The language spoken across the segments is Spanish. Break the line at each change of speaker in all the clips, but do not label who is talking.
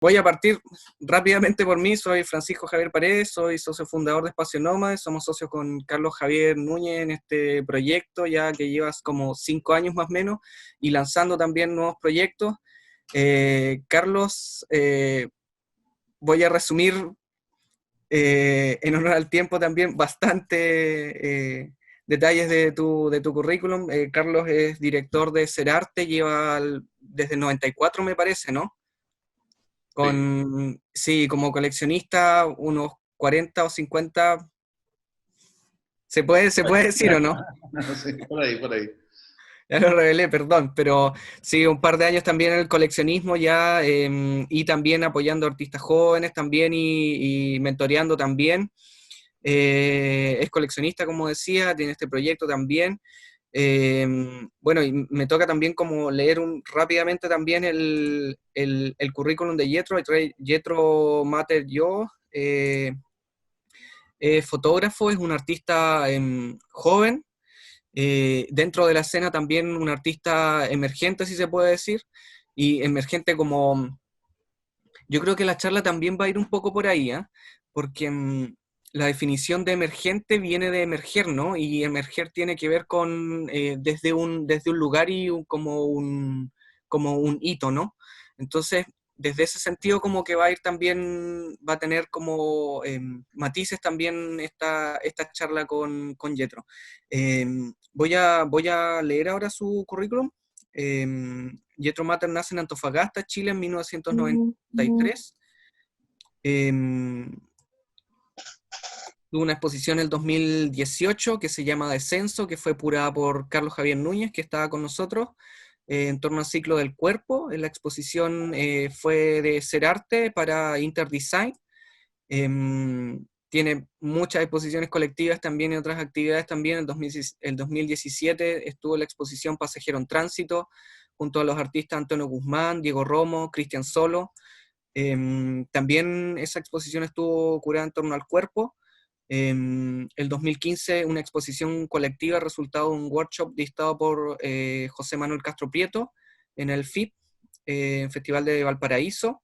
Voy a partir rápidamente por mí. Soy Francisco Javier Paredes, soy socio fundador de Espacio Nómade. Somos socios con Carlos Javier Núñez en este proyecto, ya que llevas como 5 años más o menos, y lanzando también nuevos proyectos. Carlos, voy a resumir en honor al tiempo también bastante detalles de tu currículum. Carlos es director de Serarte, desde el 94 me parece, ¿no?
Sí,
Sí, como coleccionista, unos 40 o 50, se puede decir o no,
sí, por ahí, por ahí.
ya lo revelé, perdón, pero sí, un par de años también en el coleccionismo ya, y también apoyando artistas jóvenes también y mentoreando también. Es coleccionista, como decía, tiene este proyecto también. Eh, bueno, y me toca también como leer rápidamente también el currículum de Yetro. Yetro Mater yo, fotógrafo, es un artista joven, dentro de la escena también un artista emergente, si se puede decir, y emergente como... Yo creo que la charla también va a ir un poco por ahí, ¿eh? Porque la definición de emergente viene de emerger, ¿no? Y emerger tiene que ver con desde un lugar y como un hito, ¿no? Entonces, desde ese sentido como que va a ir también, va a tener como matices también esta charla con Yetro. Voy a leer ahora su currículum. Yetro Mater nace en Antofagasta, Chile, en 1993. Tuvo una exposición en el 2018 que se llama Descenso, que fue curada por Carlos Javier Núñez, que estaba con nosotros, en torno al ciclo del cuerpo. La exposición fue de Ser Arte para Interdesign. Tiene muchas exposiciones colectivas también y otras actividades también. El 2017 estuvo la exposición Pasajero en Tránsito, junto a los artistas Antonio Guzmán, Diego Romo, Cristian Solo. También esa exposición estuvo curada en torno al cuerpo. El 2015 una exposición colectiva resultado de un workshop dictado por José Manuel Castro Prieto en el FIP, Festival de Valparaíso.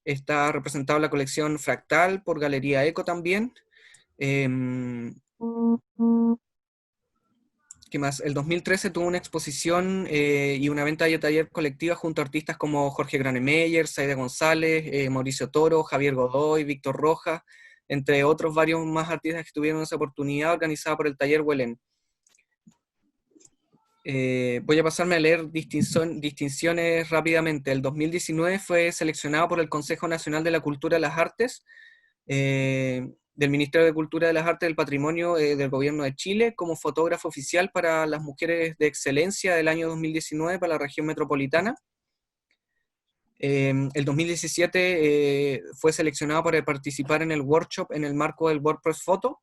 Está representada la colección Fractal por Galería Eco también. Eh, ¿Qué más? El 2013 tuvo una exposición y una venta de taller colectiva junto a artistas como Jorge Granemeyer, Zaida González, Mauricio Toro, Javier Godoy, Víctor Rojas, entre otros varios más artistas que tuvieron esa oportunidad organizada por el taller Huelen. Voy a pasarme a leer distinciones rápidamente. El 2019 fue seleccionado por el Consejo Nacional de la Cultura y las Artes, del Ministerio de Cultura de las Artes y del Patrimonio del Gobierno de Chile, como fotógrafo oficial para las mujeres de excelencia del año 2019 para la región metropolitana. El 2017 fue seleccionado para participar en el workshop en el marco del WordPress Photo,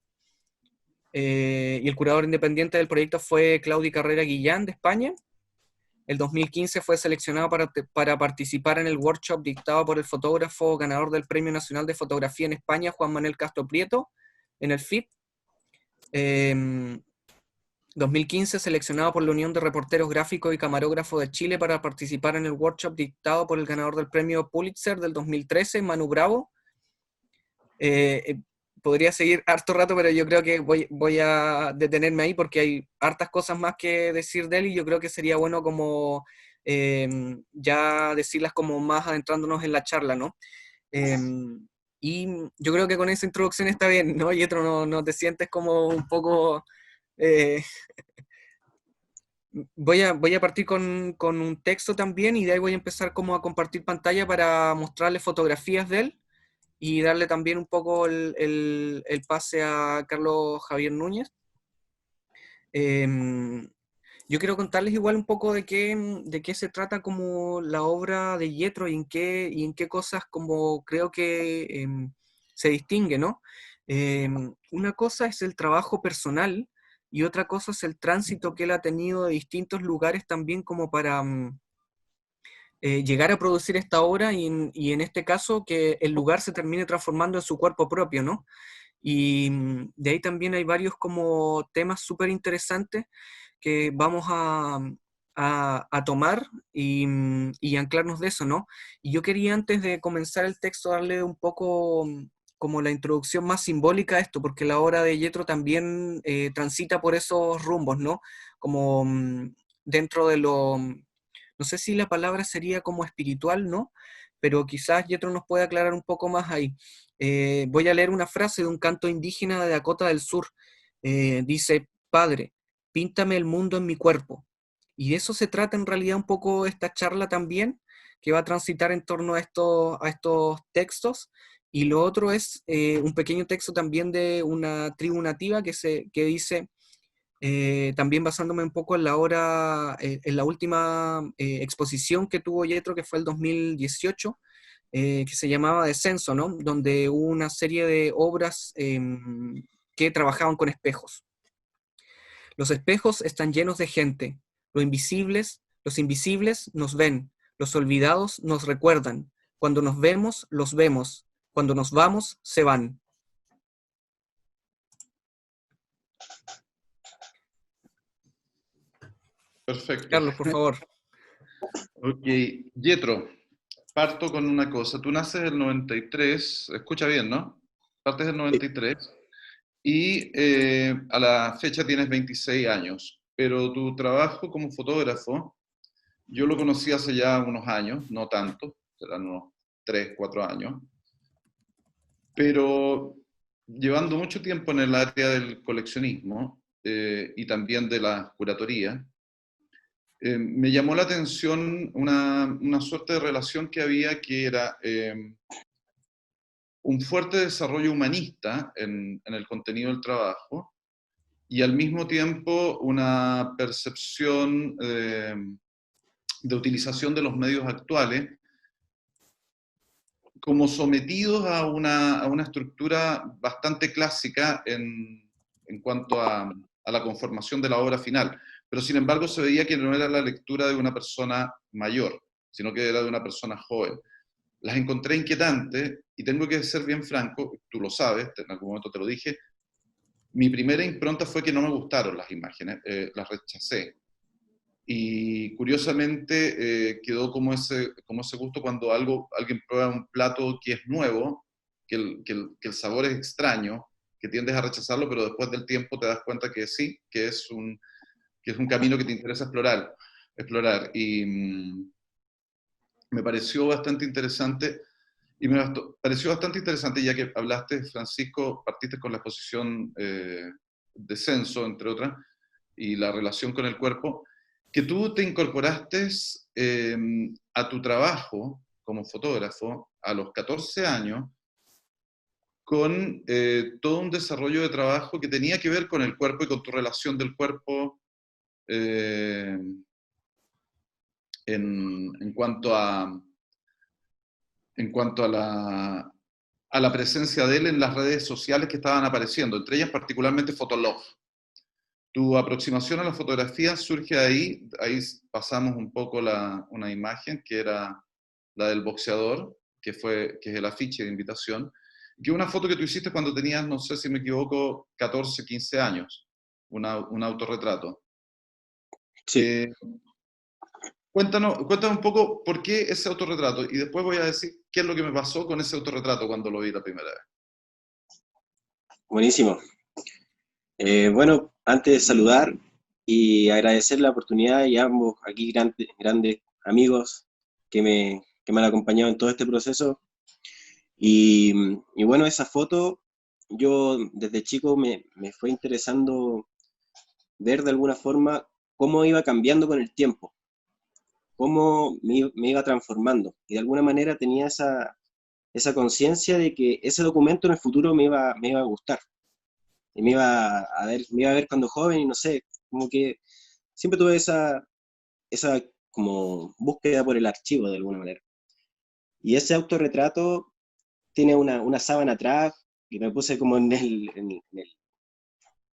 y el curador independiente del proyecto fue Claudia Carrera Guillán, de España. El 2015 fue seleccionado para participar en el workshop dictado por el fotógrafo ganador del Premio Nacional de Fotografía en España, Juan Manuel Castro Prieto, en el FIP. 2015 seleccionado por la Unión de Reporteros Gráficos y Camarógrafos de Chile para participar en el workshop dictado por el ganador del Premio Pulitzer del 2013, Manu Bravo. Eh, Podría seguir harto rato, pero yo creo que voy a detenerme ahí porque hay hartas cosas más que decir de él y yo creo que sería bueno como ya decirlas como más adentrándonos en la charla, ¿no? Eh, y yo creo que con esa introducción está bien, ¿no? Y otro, no te sientes como un poco... eh, voy a partir con un texto también y de ahí voy a empezar como a compartir pantalla para mostrarles fotografías de él y darle también un poco el pase a Carlos Javier Núñez. Eh, yo quiero contarles igual un poco de qué se trata como la obra de Yetro y en qué cosas como creo que se distingue, ¿no? Una cosa es el trabajo personal y otra cosa es el tránsito que él ha tenido de distintos lugares también como para llegar a producir esta obra y en este caso que el lugar se termine transformando en su cuerpo propio, ¿no? Y de ahí también hay varios como temas súper interesantes que vamos a tomar y anclarnos de eso, ¿no? Y yo quería antes de comenzar el texto darle un poco como la introducción más simbólica a esto, porque la obra de Jethro también transita por esos rumbos, ¿no? Como dentro de lo, no sé si la palabra sería como espiritual, ¿no? Pero quizás Jethro nos puede aclarar un poco más ahí. Voy a leer una frase de un canto indígena de Dakota del Sur. Dice, Padre, píntame el mundo en mi cuerpo. Y de eso se trata en realidad un poco esta charla también, que va a transitar en torno a estos textos. Y lo otro es un pequeño texto también de una tribu nativa que dice, también basándome un poco en la obra, en la última exposición que tuvo Jethro, que fue el 2018, que se llamaba Descenso, ¿no? Donde hubo una serie de obras que trabajaban con espejos. Los espejos están llenos de gente. Los invisibles nos ven. Los olvidados nos recuerdan. Cuando nos vemos, los vemos. Cuando nos vamos, se van.
Perfecto.
Carlos, por favor.
Ok, Yetro, parto con una cosa. Tú naces del 93, escucha bien, ¿no? Partes del 93 y a la fecha tienes 26 años, pero tu trabajo como fotógrafo, yo lo conocí hace ya unos años, no tanto, serán unos 3, 4 años, pero llevando mucho tiempo en el área del coleccionismo y también de la curatoría. Me llamó la atención una suerte de relación que había que era un fuerte desarrollo humanista en el contenido del trabajo y al mismo tiempo una percepción de utilización de los medios actuales como sometidos a una estructura bastante clásica en cuanto a la conformación de la obra final. Pero sin embargo se veía que no era la lectura de una persona mayor, sino que era de una persona joven. Las encontré inquietantes y tengo que ser bien franco, tú lo sabes, en algún momento te lo dije, mi primera impronta fue que no me gustaron las imágenes, las rechacé. Y curiosamente quedó como ese gusto cuando alguien prueba un plato que es nuevo, que el sabor es extraño, que tiendes a rechazarlo, pero después del tiempo te das cuenta que sí, que es un camino que te interesa explorar. Y me pareció bastante interesante, pareció bastante interesante, ya que hablaste, Francisco, partiste con la exposición Descenso, entre otras, y la relación con el cuerpo, que tú te incorporaste a tu trabajo como fotógrafo a los 14 años con todo un desarrollo de trabajo que tenía que ver con el cuerpo y con tu relación del cuerpo eh, en cuanto a la presencia de él en las redes sociales que estaban apareciendo, entre ellas particularmente Fotolog. Tu aproximación a la fotografía surge ahí pasamos un poco una imagen que era la del boxeador, que es el afiche de invitación, que es una foto que tú hiciste cuando tenías, no sé si me equivoco, 14, 15 años, un autorretrato.
Sí.
Cuéntanos un poco por qué ese autorretrato y después voy a decir qué es lo que me pasó con ese autorretrato cuando lo vi la primera vez.
Buenísimo. Bueno, antes de saludar y agradecer la oportunidad y a ambos aquí grandes amigos que me han acompañado en todo este proceso. Y bueno, esa foto, yo desde chico me fue interesando ver de alguna forma cómo iba cambiando con el tiempo, cómo me iba transformando. Y de alguna manera tenía esa conciencia de que ese documento en el futuro me iba a gustar. Y me iba a ver cuando joven y no sé, como que siempre tuve esa como búsqueda por el archivo de alguna manera. Y ese autorretrato tiene una sábana atrás y me puse como en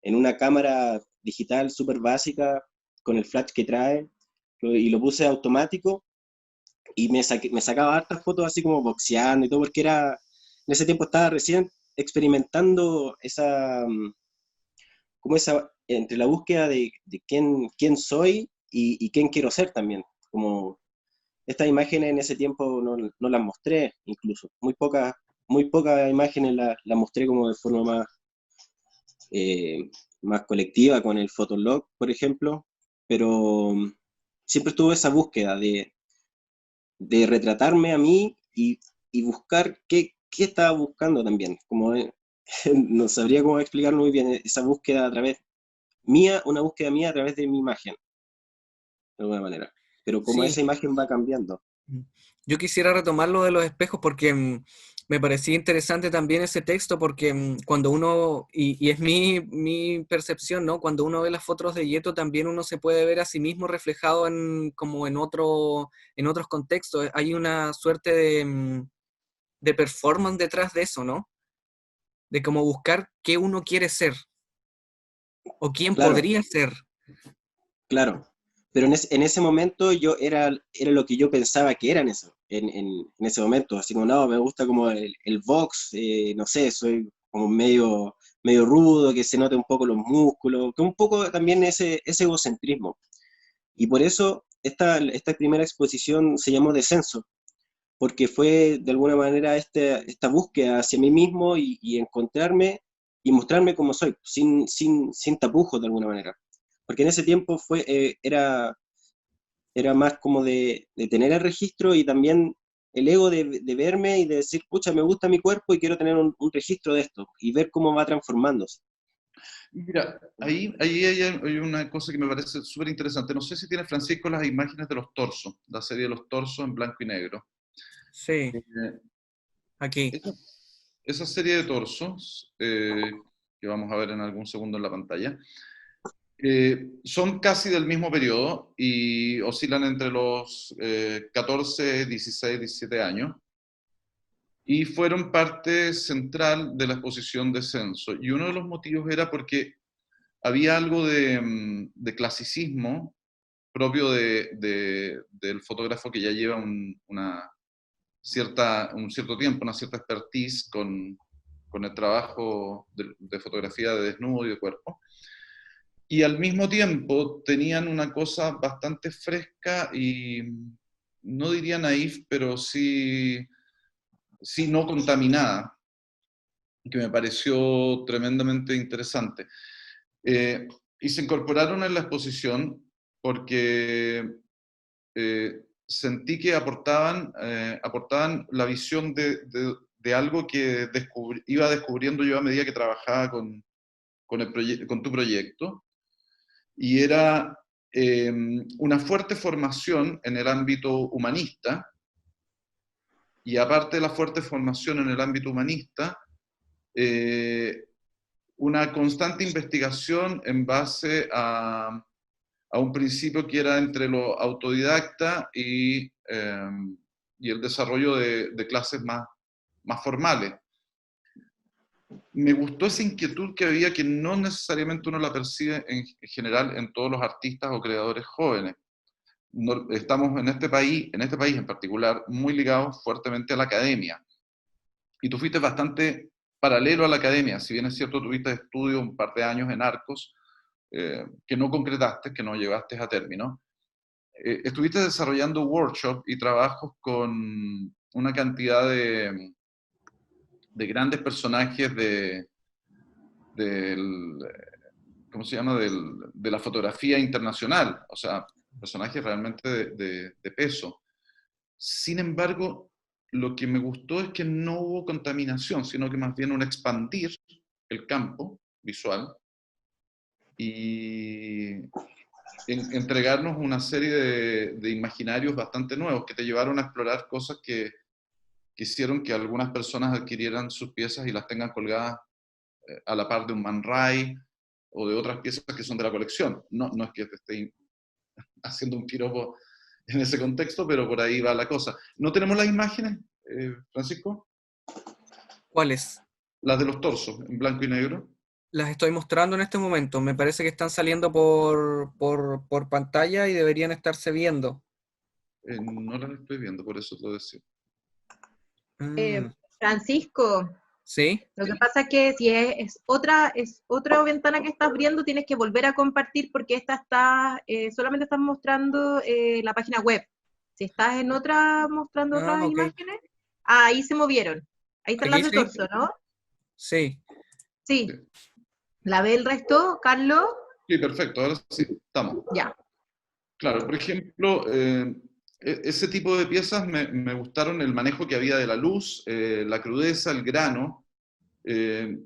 una cámara digital súper básica con el flash que trae y lo puse automático y me sacaba hartas fotos así como boxeando y todo porque en ese tiempo estaba recién experimentando como esa, entre la búsqueda de quién soy y quién quiero ser también. Como estas imágenes en ese tiempo no las mostré, incluso. Muy pocas imágenes las mostré como de forma eh, más colectiva, con el Fotolog, por ejemplo, pero siempre estuvo esa búsqueda de retratarme a mí y buscar qué estaba buscando también. Como, no sabría cómo explicarlo muy bien, esa búsqueda a través mía, una búsqueda mía a través de mi imagen, de alguna manera. Pero como
Sí.
esa imagen va cambiando.
Yo quisiera retomar lo de los espejos porque me parecía interesante también ese texto porque cuando uno, y es mi percepción, ¿no? Cuando uno ve las fotos de Yeto también uno se puede ver a sí mismo reflejado como en otros contextos. Hay una suerte de performance detrás de eso, ¿no? De como buscar qué uno quiere ser o quién
Claro,
podría ser.
claro. Pero en ese momento yo era lo que yo pensaba que era en ese momento. Así como, no, me gusta como el box, no sé, soy como medio rudo, que se note un poco los músculos, que un poco también ese egocentrismo. Y por eso esta primera exposición se llamó Descenso, porque fue de alguna manera esta búsqueda hacia mí mismo y encontrarme y mostrarme como soy, sin tapujos de alguna manera. Porque en ese tiempo era más como de tener el registro y también el ego de verme y de decir, pucha, me gusta mi cuerpo y quiero tener un registro de esto y ver cómo va transformándose.
Mira, ahí hay una cosa que me parece súper interesante. No sé si tiene Francisco las imágenes de los torsos, la serie de los torsos en blanco y negro.
Sí,
Eh,
aquí.
esa, esa serie de torsos, que vamos a ver en algún segundo en la pantalla, son casi del mismo periodo y oscilan entre los 14, 16, 17 años y fueron parte central de la exposición de Censo. Y uno de los motivos era porque había algo de clasicismo propio del fotógrafo que ya lleva un cierto tiempo, una cierta expertise con el trabajo de fotografía de desnudo y de cuerpo. Y al mismo tiempo tenían una cosa bastante fresca y no diría naif, pero sí no contaminada, que me pareció tremendamente interesante. Eh, y se incorporaron en la exposición porque sentí que aportaban la visión de algo que iba descubriendo yo a medida que trabajaba con tu proyecto, y era una fuerte formación en el ámbito humanista, y aparte de la fuerte formación en el ámbito humanista, eh, una constante investigación en base a un principio que era entre lo autodidacta y el desarrollo de clases más formales. Me gustó esa inquietud que había, que no necesariamente uno la percibe en general en todos los artistas o creadores jóvenes. Estamos en este país en particular, muy ligados fuertemente a la academia. Y tú fuiste bastante paralelo a la academia, si bien es cierto, tuviste estudio un par de años en Arcos, que no concretaste, que no llevaste a término. Estuviste desarrollando workshops y trabajos con una cantidad de grandes personajes del, ¿cómo se llama? De la fotografía internacional, o sea, personajes realmente de peso. Sin embargo, lo que me gustó es que no hubo contaminación, sino que más bien un expandir el campo visual y entregarnos una serie de imaginarios bastante nuevos que te llevaron a explorar cosas que hicieron que algunas personas adquirieran sus piezas y las tengan colgadas a la par de un Man Ray o de otras piezas que son de la colección. No es que te esté haciendo un piropo en ese contexto, pero por ahí va la cosa. ¿No tenemos las imágenes, Francisco?
¿Cuáles?
Las de los torsos, en blanco y negro.
Las estoy mostrando en este momento. Me parece que están saliendo por pantalla y deberían estarse viendo.
No las estoy viendo, por eso lo decía.
Mm,
Francisco,
¿Sí?
Lo que pasa es que si es otra ventana que estás abriendo, tienes que volver a compartir porque esta está, solamente estás mostrando la página web. Si estás en otra, mostrando
Ah,
otras
ok.
imágenes, ahí se movieron. Ahí están
¿Aquí
las de
sí?
torso, ¿no?
Sí.
Sí. ¿La ve el resto, Carlos?
Sí, perfecto, ahora sí, estamos.
Ya.
Claro, por ejemplo, ese tipo de piezas me gustaron el manejo que había de la luz, la crudeza, el grano, eh,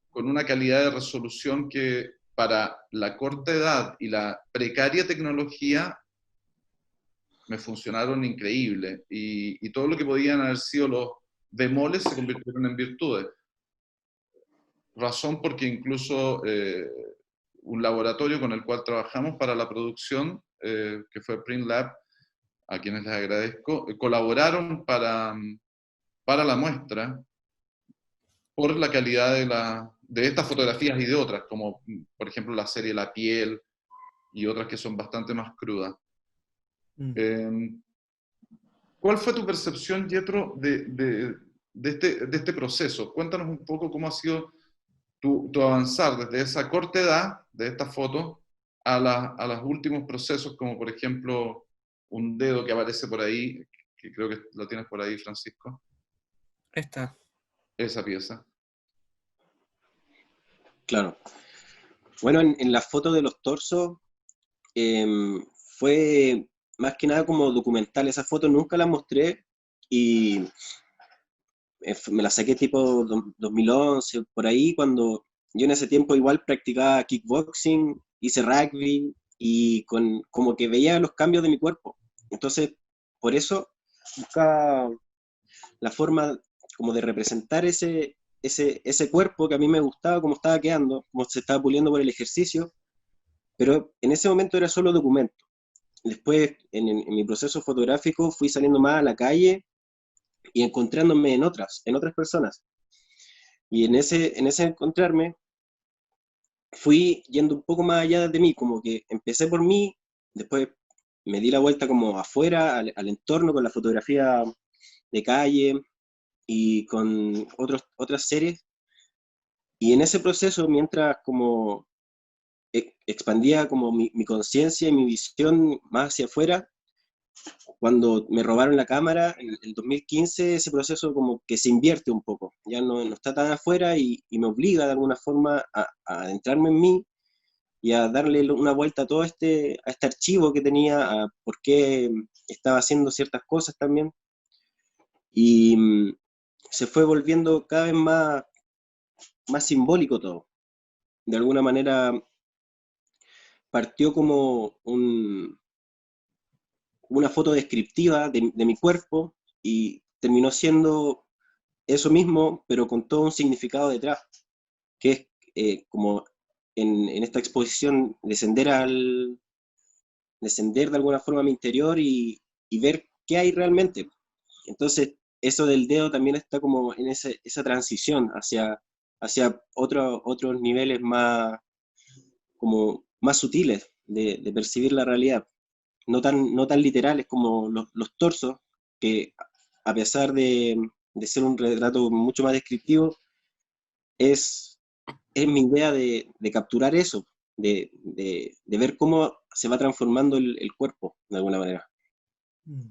con una calidad de resolución que para la corta edad y la precaria tecnología me funcionaron increíble. Y todo lo que podían haber sido los bemoles se convirtieron en virtudes. Razón porque incluso un laboratorio con el cual trabajamos para la producción, que fue Print Lab, a quienes les agradezco, colaboraron para la muestra por la calidad de estas fotografías y de otras, como por ejemplo la serie La piel y otras que son bastante más crudas.
Mm.
¿Cuál fue tu percepción, Yetro, de este proceso? Cuéntanos un poco cómo ha sido tu avanzar desde esa corta edad de esta foto a los últimos procesos, como por ejemplo un dedo que aparece por ahí, que creo que lo tienes por ahí, Francisco,
Esta.
esa pieza.
Claro. Bueno, en la foto de los torsos fue más que nada como documental. Esa foto nunca la mostré y me la saqué tipo 2011, por ahí, cuando yo en ese tiempo igual practicaba kickboxing, hice rugby y como que veía los cambios de mi cuerpo. Entonces, por eso buscaba la forma como de representar ese cuerpo que a mí me gustaba, cómo estaba quedando, cómo se estaba puliendo por el ejercicio, pero en ese momento era solo documento. Después, en mi proceso fotográfico, fui saliendo más a la calle y encontrándome en otras personas. Y en ese encontrarme, fui yendo un poco más allá de mí, como que empecé por mí, después me di la vuelta como afuera, al entorno, con la fotografía de calle y con otras series. Y en ese proceso, mientras como expandía como mi conciencia y mi visión más hacia afuera, cuando me robaron la cámara en el 2015, ese proceso como que se invierte un poco, ya no está tan afuera y me obliga de alguna forma a adentrarme en mí y a darle una vuelta a este archivo que tenía, a por qué estaba haciendo ciertas cosas también. Y se fue volviendo cada vez más simbólico todo. De alguna manera partió como una foto descriptiva de mi cuerpo y terminó siendo eso mismo, pero con todo un significado detrás, que es como en esta exposición descender de alguna forma a mi interior y ver qué hay realmente. Entonces, eso del dedo también está como en esa transición hacia otros niveles como más sutiles de percibir la realidad, no tan literales como los torsos, que a pesar de ser un retrato mucho más descriptivo, es mi idea de capturar eso, de ver cómo se va transformando el cuerpo, de alguna manera.
Mm.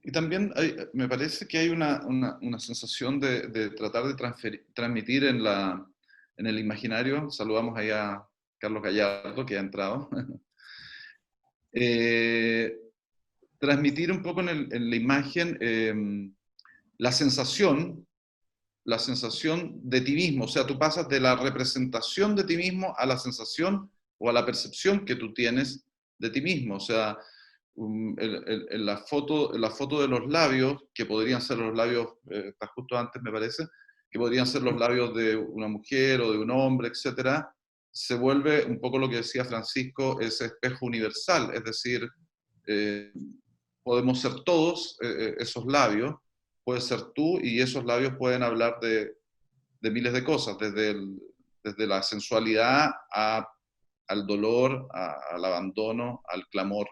Y también me parece que hay una sensación de tratar de transmitir en el imaginario. Saludamos ahí a Carlos Gallardo, que ha entrado. Transmitir un poco en la imagen la sensación de ti mismo. O sea, tú pasas de la representación de ti mismo a la sensación o a la percepción que tú tienes de ti mismo. O sea, la foto de los labios, que podrían ser los labios, está justo antes me parece, que podrían ser los labios de una mujer o de un hombre, etcétera, se vuelve un poco lo que decía Francisco, ese espejo universal, es decir, eh, podemos ser todos esos labios, puedes ser tú y esos labios pueden hablar de miles de cosas, desde la sensualidad al dolor, al abandono, al clamor,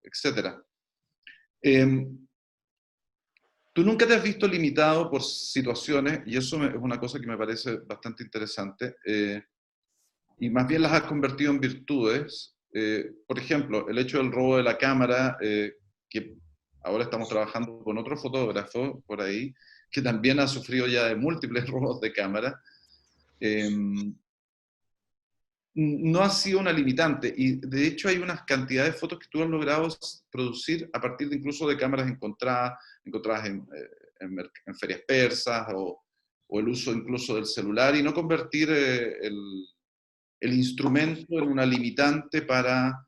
etc. tú nunca te has visto limitado por situaciones, y eso es una cosa que me parece bastante interesante, y más bien las has convertido en virtudes. Por ejemplo, el hecho del robo de la cámara, que ahora estamos trabajando con otro fotógrafo por ahí, que también ha sufrido ya de múltiples robos de cámara, no ha sido una limitante. Y de hecho hay unas cantidades de fotos que tú has logrado producir a partir de incluso de cámaras encontradas en ferias persas, o el uso incluso del celular, y no convertir el instrumento en una limitante para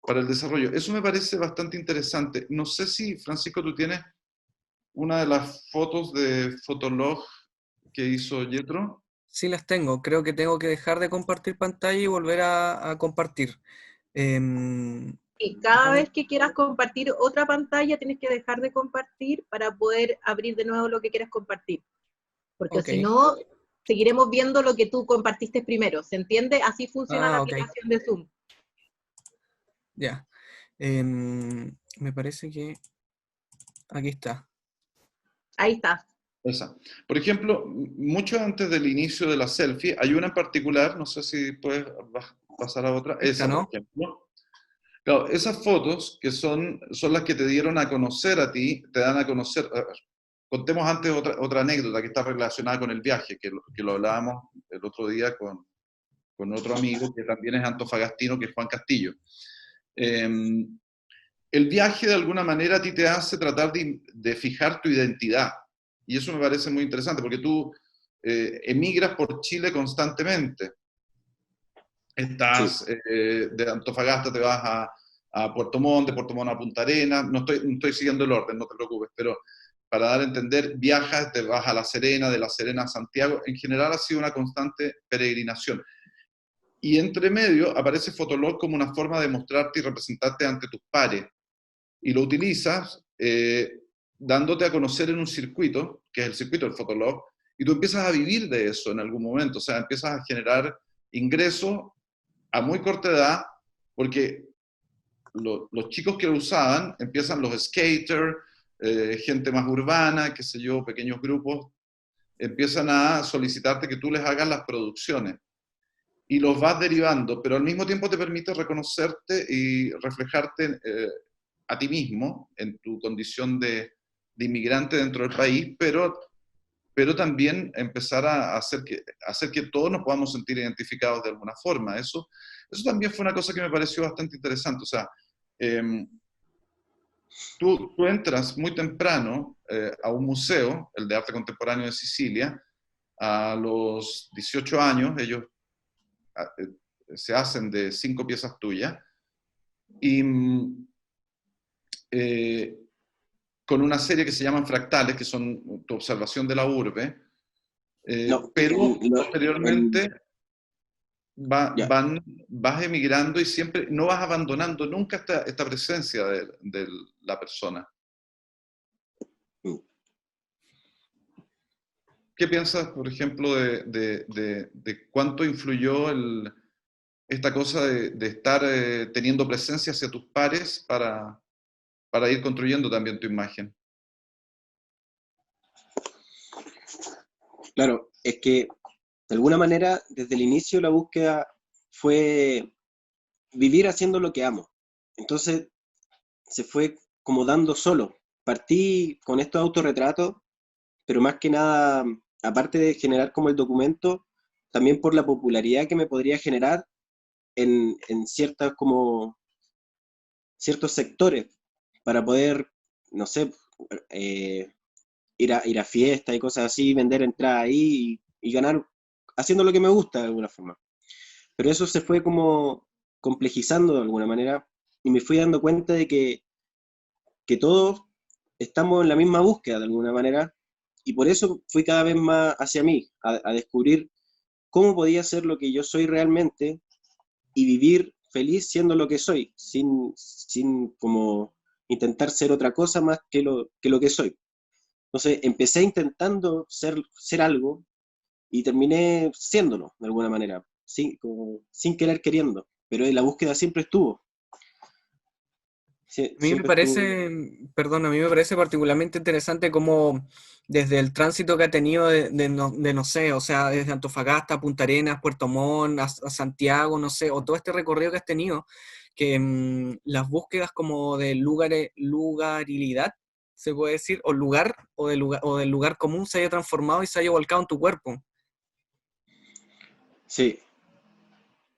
el desarrollo. Eso me parece bastante interesante. No sé si, Francisco, tú tienes una de las fotos de Fotolog que hizo Yetro.
Sí las tengo. Creo que tengo que dejar de compartir pantalla y volver a compartir. Em,
Y cada vez que quieras compartir otra pantalla, tienes que dejar de compartir para poder abrir de nuevo lo que quieras compartir. Porque
ok.
si no, seguiremos viendo lo que tú compartiste primero. ¿Se entiende? Así funciona la
Ok.
aplicación de Zoom.
Ya. Me parece que aquí está.
Ahí está.
Esa. Por ejemplo, mucho antes del inicio de la selfie, hay una en particular, no sé si puedes pasar a otra,
Esta,
esa, por
¿no?
ejemplo. Claro, esas fotos que son las que te dieron a conocer a ti, te dan a conocer. A ver, contemos antes otra anécdota que está relacionada con el viaje, que lo hablábamos el otro día con otro amigo que también es antofagastino, que es Juan Castillo. El viaje de alguna manera a ti te hace tratar de fijar tu identidad. Y eso me parece muy interesante, porque tú emigras por Chile constantemente. Estás de Antofagasta, te vas a Puerto Montt, de Puerto Montt a Punta Arenas. No estoy siguiendo el orden, no te preocupes, pero para dar a entender, viajas, te vas a La Serena, de La Serena a Santiago. En general ha sido una constante peregrinación. Y entre medio aparece Fotolog como una forma de mostrarte y representarte ante tus pares. Y lo utilizas dándote a conocer en un circuito, que es el circuito del Fotolog, y tú empiezas a vivir de eso en algún momento. O sea, empiezas a generar ingresos a muy corta edad, porque los chicos que lo usaban empiezan los skaters, gente más urbana, qué sé yo, pequeños grupos, empiezan a solicitarte que tú les hagas las producciones y los vas derivando, pero al mismo tiempo te permite reconocerte y reflejarte a ti mismo en tu condición de inmigrante dentro del país, pero también empezar a hacer que todos nos podamos sentir identificados de alguna forma. Eso también fue una cosa que me pareció bastante interesante. O sea, tú entras muy temprano a un museo, el de arte contemporáneo de Sicilia, a los 18 años, ellos se hacen de 5 piezas tuyas, y con una serie que se llaman fractales, que son tu observación de la urbe,
No,
pero
el- lo-
posteriormente
ya.
vas emigrando y siempre no vas abandonando nunca esta presencia de la persona.
Mm.
¿Qué piensas, por ejemplo, de cuánto influyó esta cosa de estar teniendo presencia hacia tus pares para ir construyendo también tu imagen?
Claro, es que de alguna manera desde el inicio la búsqueda fue vivir haciendo lo que amo. Entonces se fue como dando solo. Partí con estos autorretratos, pero más que nada, aparte de generar como el documento, también por la popularidad que me podría generar en ciertas como ciertos sectores para poder, no sé, eh, ir a fiestas y cosas así, vender entradas ahí y ganar haciendo lo que me gusta de alguna forma. Pero eso se fue como complejizando de alguna manera y me fui dando cuenta de que todos estamos en la misma búsqueda de alguna manera y por eso fui cada vez más hacia mí, a descubrir cómo podía ser lo que yo soy realmente y vivir feliz siendo lo que soy, sin como intentar ser otra cosa más que lo que soy. Entonces empecé intentando ser algo y terminé siéndolo de alguna manera, como, sin querer queriendo, pero la búsqueda siempre estuvo.
A mí me
siempre estuvo.
parece, perdón, a mí me parece particularmente interesante cómo desde el tránsito que ha tenido de no sé, o sea, desde Antofagasta, Punta Arenas, Puerto Montt, a Santiago, no sé, o todo este recorrido que has tenido, que las búsquedas como de lugarilidad, se puede decir, o lugar, o del lugar común se haya transformado y se haya volcado en tu cuerpo.
Sí,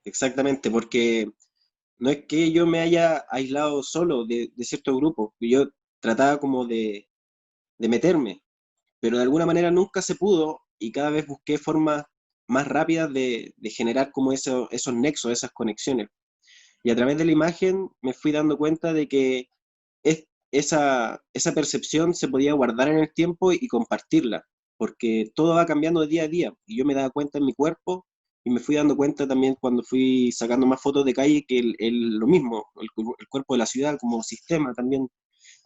exactamente, porque no es que yo me haya aislado solo de cierto grupo, yo trataba como de meterme, pero de alguna manera nunca se pudo y cada vez busqué formas más rápidas de generar como esos nexos, esas conexiones. Y a través de la imagen me fui dando cuenta de que esa percepción se podía guardar en el tiempo y compartirla, porque todo va cambiando de día a día. Y yo me daba cuenta en mi cuerpo y me fui dando cuenta también cuando fui sacando más fotos de calle que lo mismo, el cuerpo de la ciudad como sistema también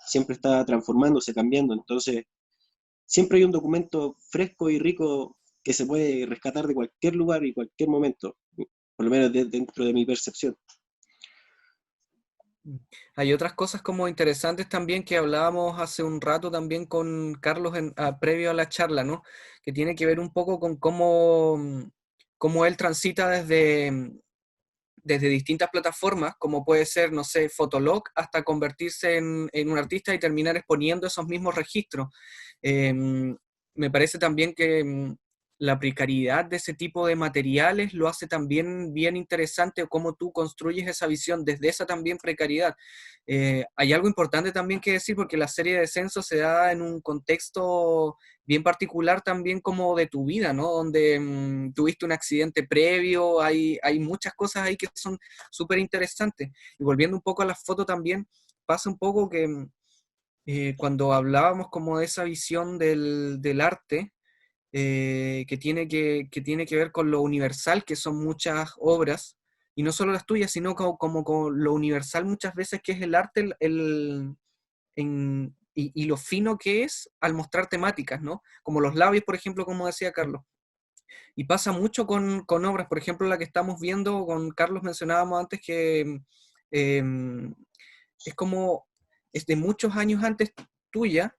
siempre está transformándose, cambiando. Entonces, siempre hay un documento fresco y rico que se puede rescatar de cualquier lugar y cualquier momento, por lo menos dentro de mi percepción.
Hay otras cosas como interesantes también que hablábamos hace un rato también con Carlos previo a la charla, ¿no? Que tiene que ver un poco con cómo él transita desde distintas plataformas, como puede ser, no sé, Fotolog, hasta convertirse en un artista y terminar exponiendo esos mismos registros. Me parece también que la precariedad de ese tipo de materiales lo hace también bien interesante, o cómo tú construyes esa visión desde esa también precariedad. Hay algo importante también que decir, porque la serie de Descenso se da en un contexto bien particular también como de tu vida, ¿no? Donde tuviste un accidente previo, hay muchas cosas ahí que son súper interesantes. Y volviendo un poco a la foto también, pasa un poco que cuando hablábamos como de esa visión del arte, que tiene que ver con lo universal, que son muchas obras, y no solo las tuyas, sino como con lo universal muchas veces que es el arte, y lo fino que es al mostrar temáticas, ¿no? Como los labios, por ejemplo, como decía Carlos. Y pasa mucho con obras, por ejemplo, la que estamos viendo con Carlos, mencionábamos antes que eh, es como, es de muchos años antes tuya,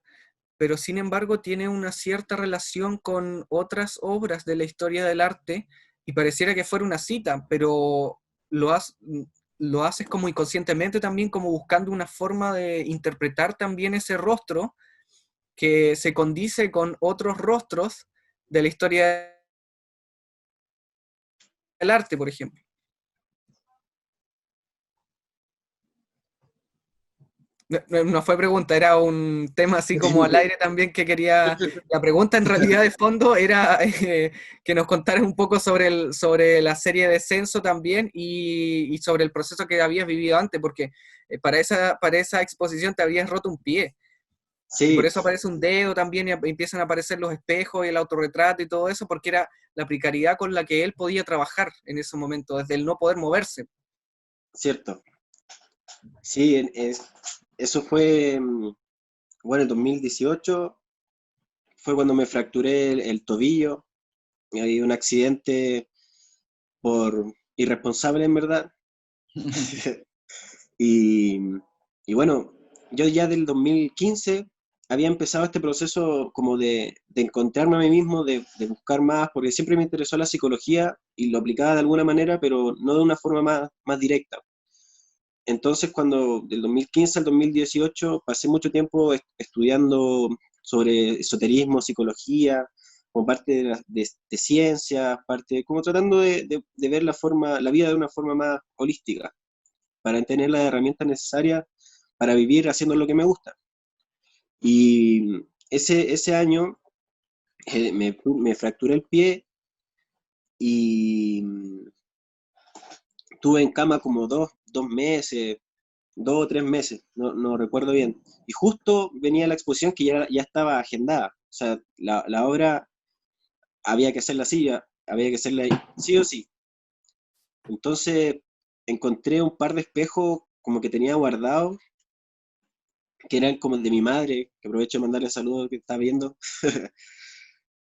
pero sin embargo tiene una cierta relación con otras obras de la historia del arte y pareciera que fuera una cita, pero lo, has, lo haces como inconscientemente también, como buscando una forma de interpretar también ese rostro que se condice con otros rostros de la historia del arte, por ejemplo. No fue pregunta, era un tema así como al aire también que quería. La pregunta en realidad de fondo era que nos contaras un poco sobre la serie de Descenso también y sobre el proceso que habías vivido antes, porque para esa exposición te habías roto un pie. Y por
Sí,
eso aparece un dedo también y empiezan a aparecer los espejos y el autorretrato y todo eso, porque era la precariedad con la que él podía trabajar en ese momento, desde el no poder moverse.
cierto. Sí, eso fue, bueno, en 2018 fue cuando me fracturé el tobillo, y hay un accidente por irresponsable en verdad. Y, y bueno, yo ya del 2015 había empezado este proceso como de encontrarme a mí mismo, de buscar más, porque siempre me interesó la psicología y lo aplicaba de alguna manera, pero no de una forma más directa. Entonces, cuando del 2015 al 2018 pasé mucho tiempo estudiando sobre esoterismo, psicología, como parte de ciencia, parte, como tratando de ver la vida de una forma más holística, para tener las herramientas necesarias para vivir haciendo lo que me gusta. Y ese año me fracturé el pie y estuve en cama como dos meses, 2 o 3 meses, no recuerdo bien. Y justo venía la exposición que ya estaba agendada. O sea, la obra había que hacerla así, había que hacerla sí o sí. Entonces encontré un par de espejos como que tenía guardados, que eran como el de mi madre, que aprovecho de mandarle saludos que está viendo,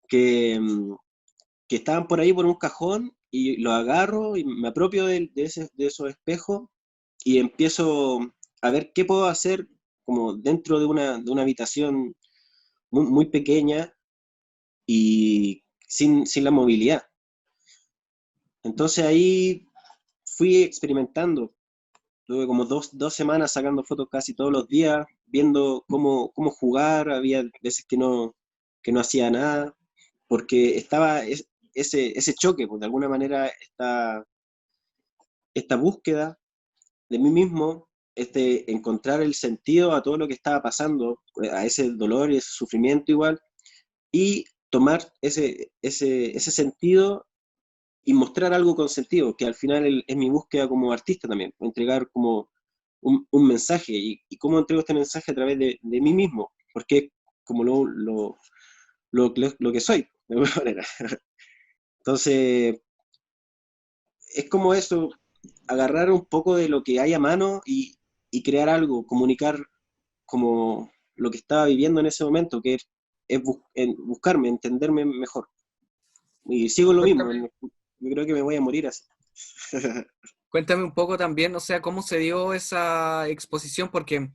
que, que estaban por ahí por un cajón y los agarro y me apropio de esos espejos y empiezo a ver qué puedo hacer como dentro de una habitación muy, muy pequeña y sin la movilidad. Entonces ahí fui experimentando. Tuve como dos semanas sacando fotos casi todos los días, viendo cómo jugar. Había veces que no hacía nada, porque estaba ese choque, pues de alguna manera esta búsqueda de mí mismo, encontrar el sentido a todo lo que estaba pasando, a ese dolor y ese sufrimiento igual, y tomar ese sentido y mostrar algo con sentido, que al final es mi búsqueda como artista también, entregar como un mensaje, y cómo entrego este mensaje a través de mí mismo, porque es como lo que soy, de alguna manera. Entonces, es como eso, agarrar un poco de lo que hay a mano y crear algo, comunicar como lo que estaba viviendo en ese momento, que es buscarme, entenderme mejor. Y sigo lo mismo,
Cuéntame,
yo creo que me voy a morir así.
cuéntame un poco también, o sea, cómo se dio esa exposición, porque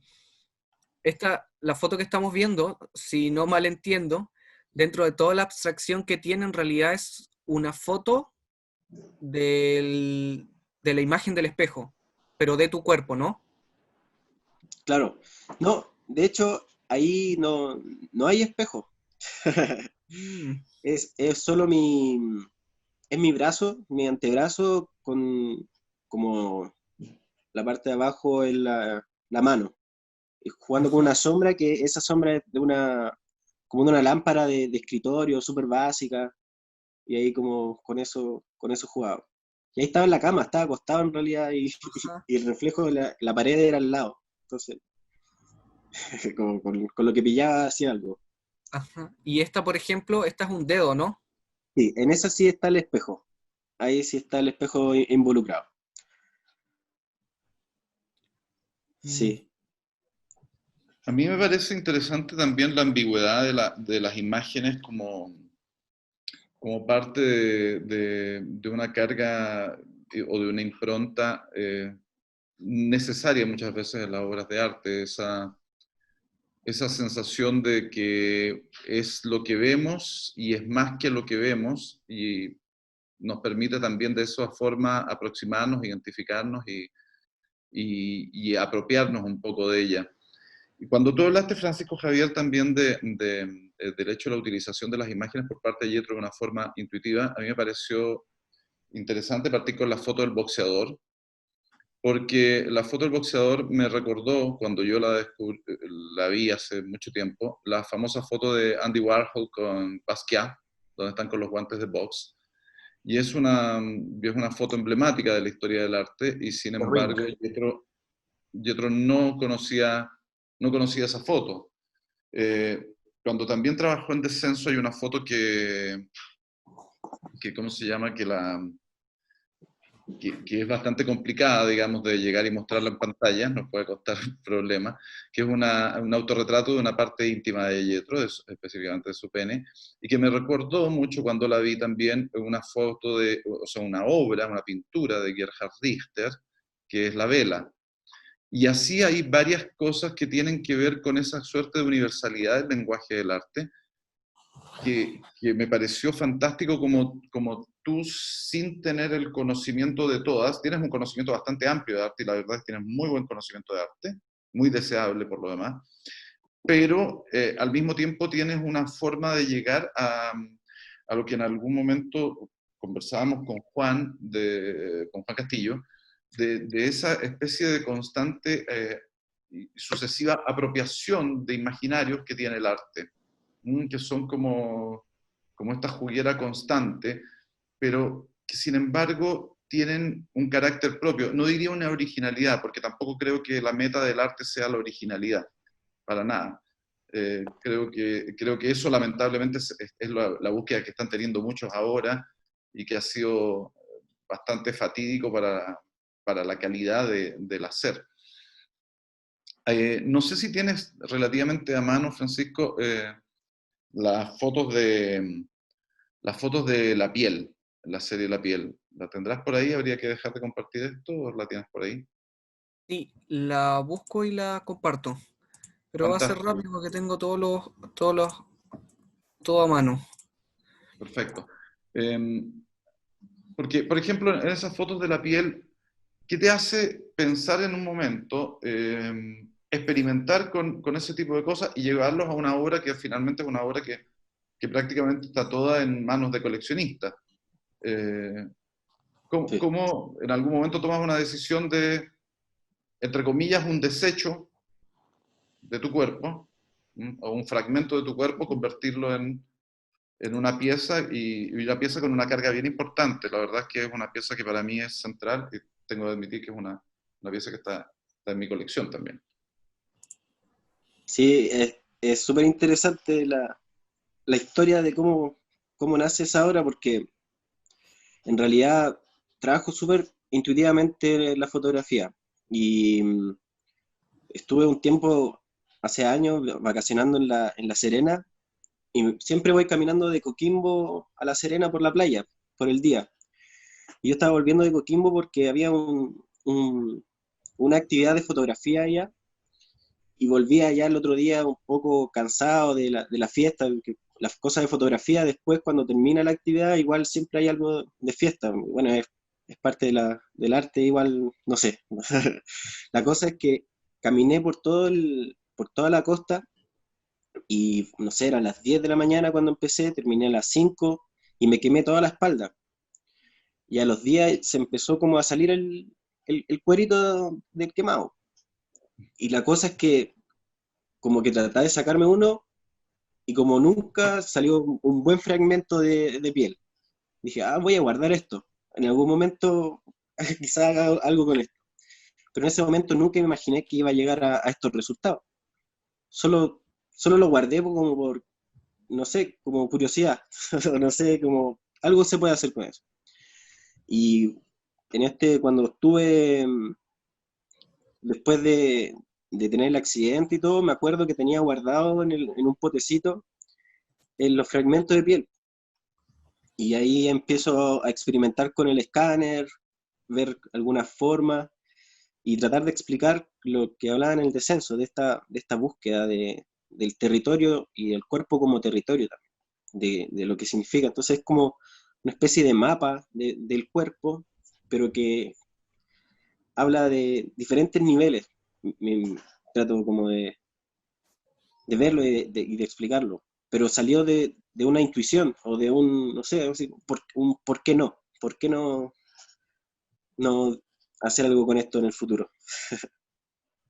la foto que estamos viendo, si no mal entiendo, dentro de toda la abstracción que tiene, en realidad es una foto de la imagen del espejo, pero de tu cuerpo, ¿no?
Claro, no, de hecho, ahí no hay espejo.
Mm,
Es solo es mi brazo, mi antebrazo, con como la parte de abajo en la mano, y jugando con
ajá.
una sombra, que esa sombra es como de una lámpara de escritorio súper básica, y ahí como con eso jugaba. Y ahí estaba en la cama, estaba acostado en realidad,
Ajá,
y el reflejo de la pared era al lado. Entonces, como con lo que pillaba hacía algo.
ajá. Y esta, por ejemplo, esta es un dedo, ¿no?
Sí, en esa sí está el espejo. Ahí sí está el espejo involucrado.
Mm,
Sí,
A mí me parece interesante también la ambigüedad de las imágenes como parte de una carga o de una impronta necesaria muchas veces en las obras de arte, esa sensación de que es lo que vemos y es más que lo que vemos, y nos permite también de esa forma aproximarnos, identificarnos y apropiarnos un poco de ella. Y cuando tú hablaste, Francisco Javier, también del hecho de la utilización de las imágenes por parte de Yetro de una forma intuitiva, a mí me pareció interesante partir con la foto del boxeador, porque la foto del boxeador me recordó, cuando yo la vi hace mucho tiempo, la famosa foto de Andy Warhol con Basquiat, donde están con los guantes de box. Y es una foto emblemática de la historia del arte, y sin embargo,
horrible.
Yetro no conocía esa foto. Eh, Cuando también trabajó en Descenso hay una foto ¿cómo se llama? Que es bastante complicada, digamos, de llegar y mostrarla en pantalla, nos puede costar problemas, que es un autorretrato de una parte íntima de Yetro, específicamente de su pene, y que me recordó mucho cuando la vi también una foto o sea, una obra, una pintura de Gerhard Richter, que es La Vela. Y así hay varias cosas que tienen que ver con esa suerte de universalidad del lenguaje del arte, que me pareció fantástico como tú, sin tener el conocimiento de todas, tienes un conocimiento bastante amplio de arte, y la verdad es que tienes muy buen conocimiento de arte, muy deseable por lo demás, pero al mismo tiempo tienes una forma de llegar a lo que en algún momento conversábamos con Juan Castillo, de esa especie de constante y sucesiva apropiación de imaginarios que tiene el arte, que son como esta juguera constante, pero que sin embargo tienen un carácter propio. No diría una originalidad, porque tampoco creo que la meta del arte sea la originalidad, para nada. Creo que eso lamentablemente es la búsqueda que están teniendo muchos ahora, y que ha sido bastante fatídico para la calidad del hacer. No sé si tienes relativamente a mano, Francisco, las fotos las fotos de La Piel, la serie La Piel. ¿La tendrás por ahí? ¿Habría que dejar de compartir esto o la tienes por ahí?
Sí, la busco y la comparto, pero va a ser
Fantástico,
rápido porque tengo todo a mano.
perfecto. Porque, por ejemplo, en esas fotos de la piel, ¿qué te hace pensar en un momento, experimentar con ese tipo de cosas y llevarlos a una obra que finalmente es una obra que prácticamente está toda en manos de coleccionistas? Eh,
Sí.
¿Cómo en algún momento tomas una decisión de, entre comillas, un desecho de tu cuerpo, o un fragmento de tu cuerpo, convertirlo en una pieza y una pieza con una carga bien importante? La verdad es que es una pieza que para mí es central y tengo que admitir que es una pieza que está en mi colección también.
Sí, es súper interesante la historia de cómo nace esa obra, porque en realidad trabajo súper intuitivamente la fotografía. Y estuve un tiempo, hace años, vacacionando en La Serena, y siempre voy caminando de Coquimbo a La Serena por la playa, por el día. Y yo estaba volviendo de Coquimbo porque había una actividad de fotografía allá, y volví allá el otro día un poco cansado de la fiesta, porque las cosas de fotografía después cuando termina la actividad igual siempre hay algo de fiesta. Bueno, es parte del arte igual, no sé. La cosa es que caminé por toda la costa y no sé, eran las 10 de la mañana cuando empecé, terminé a las 5 y me quemé toda la espalda. Y a los días se empezó como a salir el cuerito del quemado. Y la cosa es que como que traté de sacarme uno y como nunca salió un buen fragmento de piel. Dije, voy a guardar esto. En algún momento quizás haga algo con esto. Pero en ese momento nunca me imaginé que iba a llegar a estos resultados. Solo, solo lo guardé como por, no sé, como curiosidad. No sé, como algo se puede hacer con eso. Y cuando estuve, después de tener el accidente y todo, me acuerdo que tenía guardado en un potecito en los fragmentos de piel. Y ahí empiezo a experimentar con el escáner, ver algunas formas y tratar de explicar lo que hablaba en el descenso, de esta búsqueda del territorio y del cuerpo como territorio también, de lo que significa. Entonces es como una especie de mapa del cuerpo, pero que habla de diferentes niveles. Trato como de verlo y de explicarlo, pero salió de una intuición o de no sé, así, ¿por qué no? ¿Por qué no hacer algo con esto en el futuro?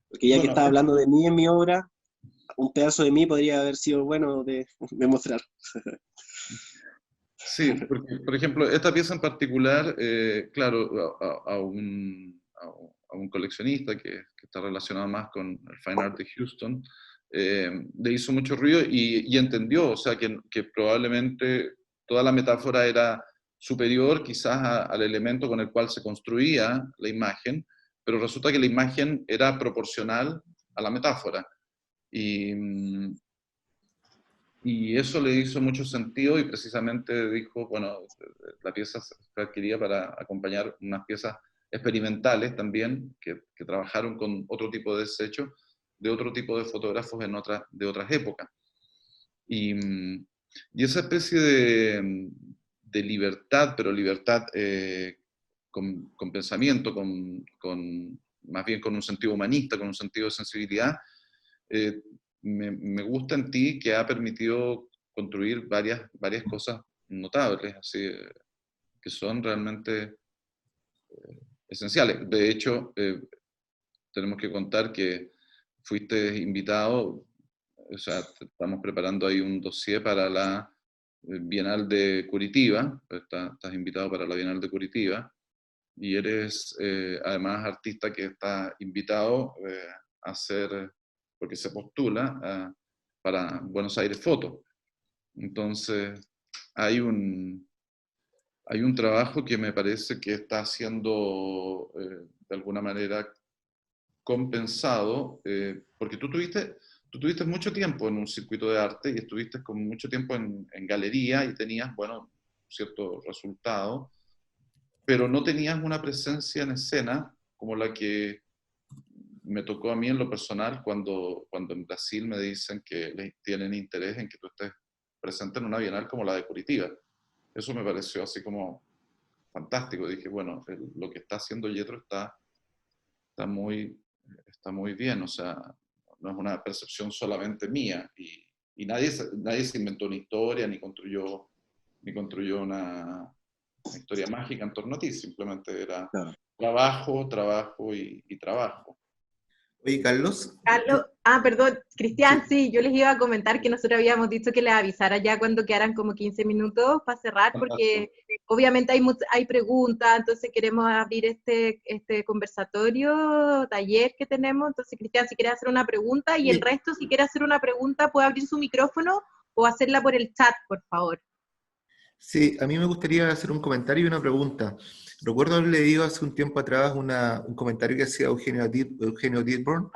Porque ya que
Bueno,
estaba hablando de mí en mi obra, un pedazo de mí podría haber sido bueno de mostrar.
sí, porque, por ejemplo, esta pieza en particular, claro, a un coleccionista que está relacionado más con el Fine Art de Houston, le hizo mucho ruido y entendió, o sea, que probablemente toda la metáfora era superior quizás al elemento con el cual se construía la imagen, pero resulta que la imagen era proporcional a la metáfora. Y, y eso le hizo mucho sentido y precisamente dijo, bueno, la pieza se adquiría para acompañar unas piezas experimentales también, que trabajaron con otro tipo de desecho, de otro tipo de fotógrafos de otras épocas. Y, y esa especie de libertad, pero libertad con pensamiento, más bien con un sentido humanista, con un sentido de sensibilidad, eh, me gusta en ti que ha permitido construir varias cosas notables, así, que son realmente esenciales. De hecho, tenemos que contar que fuiste invitado, o sea, estamos preparando ahí un dossier para la Bienal de Curitiba, estás invitado para la Bienal de Curitiba, y eres además artista que está invitado a hacer, porque se postula para Buenos Aires Foto. Entonces, hay hay un trabajo que me parece que está siendo de alguna manera compensado, porque tú tuviste mucho tiempo en un circuito de arte y estuviste con mucho tiempo en galería y tenías, bueno, cierto resultado, pero no tenías una presencia en escena como la que me tocó a mí en lo personal cuando en Brasil me dicen que tienen interés en que tú estés presente en una bienal como la de Curitiba. Eso me pareció así como fantástico. Dije, bueno, lo que está haciendo Yetro está muy bien, o sea, no es una percepción solamente mía, y nadie se inventó una historia ni construyó una historia mágica en torno a ti, simplemente era
Claro.
trabajo y trabajo.
Oye, Carlos.
Carlos, perdón, Cristian, sí, yo les iba a comentar que nosotros habíamos dicho que les avisara ya cuando quedaran como 15 minutos para cerrar, porque obviamente hay preguntas, entonces queremos abrir este conversatorio, taller que tenemos. Entonces, Cristian, si quieres hacer una pregunta, y el resto, si quiere hacer una pregunta, puede abrir su micrófono o hacerla por el chat, por favor.
Sí, a mí me gustaría hacer un comentario y una pregunta. Recuerdo haber leído hace un tiempo atrás un comentario que hacía Eugenio Dietborn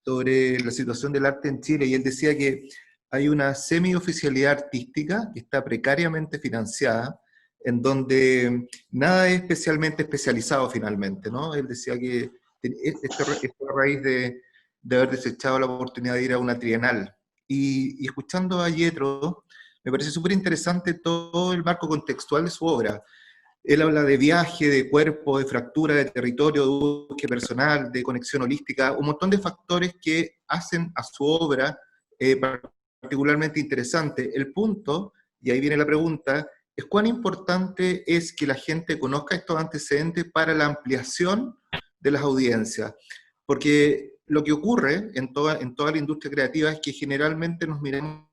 sobre la situación del arte en Chile, y él decía que hay una semioficialidad artística que está precariamente financiada, en donde nada es especialmente especializado finalmente, ¿no? Él decía que esto a raíz de haber desechado la oportunidad de ir a una trienal. Y escuchando a Yetro, me parece súper interesante todo el marco contextual de su obra. Él habla de viaje, de cuerpo, de fractura, de territorio, de búsqueda personal, de conexión holística, un montón de factores que hacen a su obra particularmente interesante. El punto, y ahí viene la pregunta, es cuán importante es que la gente conozca estos antecedentes para la ampliación de las audiencias. Porque lo que ocurre en toda la industria creativa es que generalmente nos miramos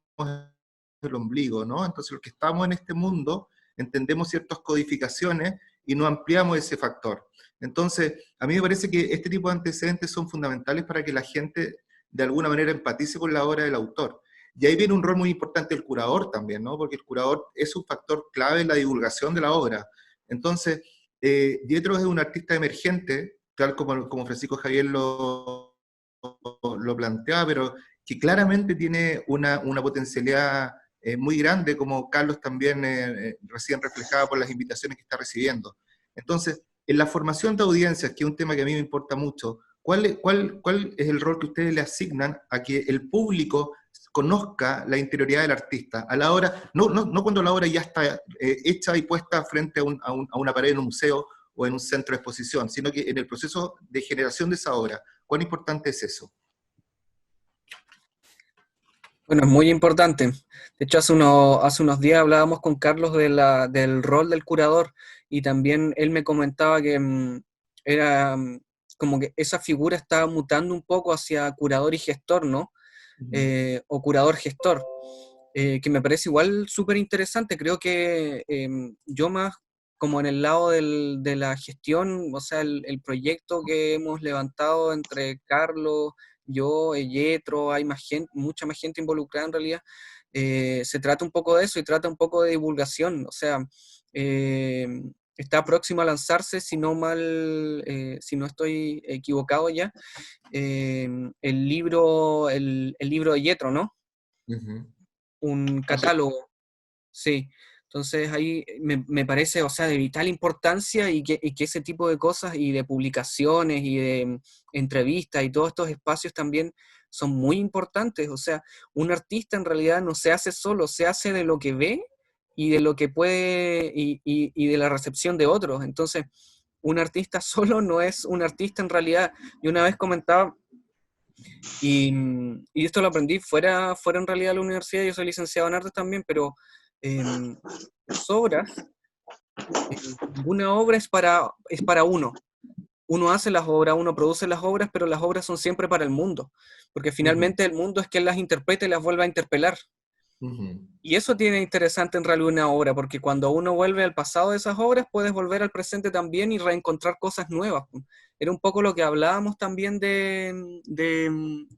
el ombligo, ¿no? Entonces los que estamos en este mundo entendemos ciertas codificaciones y no ampliamos ese factor. Entonces, a mí me parece que este tipo de antecedentes son fundamentales para que la gente de alguna manera empatice con la obra del autor. Y ahí viene un rol muy importante del curador también, ¿no? Porque el curador es un factor clave en la divulgación de la obra. Entonces, Yetro es un artista emergente, tal como Francisco Javier lo planteaba, pero que claramente tiene una potencialidad muy grande, como Carlos también recién reflejaba por las invitaciones que está recibiendo. Entonces, en la formación de audiencias, que es un tema que a mí me importa mucho, ¿cuál es el rol que ustedes le asignan a que el público conozca la interioridad del artista? A la hora, no cuando la obra ya está hecha y puesta frente a una pared en un museo o en un centro de exposición, sino que en el proceso de generación de esa obra. ¿Cuán importante es eso?
Bueno, es muy importante. De hecho, hace unos días hablábamos con Carlos del rol del curador, y también él me comentaba que era como que esa figura estaba mutando un poco hacia curador y gestor, ¿no? O curador-gestor, que me parece igual súper interesante. Creo que yo más como en el lado de la gestión, o sea, el proyecto que hemos levantado entre Carlos, yo, Yetro, hay más gente, mucha más gente involucrada en realidad. Se trata un poco de eso y trata un poco de divulgación, o sea, está próximo a lanzarse, si no estoy equivocado ya, el libro de Yetro, ¿no? Un catálogo, sí. Entonces ahí me parece, o sea, de vital importancia, y que ese tipo de cosas y de publicaciones y de entrevistas y todos estos espacios también son muy importantes. O sea, un artista en realidad no se hace solo, se hace de lo que ve y de lo que puede y de la recepción de otros. Entonces, un artista solo no es un artista en realidad. Yo una vez comentaba, y esto lo aprendí fuera en realidad de la universidad. Yo soy licenciado en artes también, pero las obras, ninguna obra es para uno. Uno hace las obras, uno produce las obras, pero las obras son siempre para el mundo, porque finalmente el mundo es quien las interpreta y las vuelve a interpelar. Y eso tiene interesante en realidad una obra, porque cuando uno vuelve al pasado de esas obras, puedes volver al presente también y reencontrar cosas nuevas. Era un poco lo que hablábamos también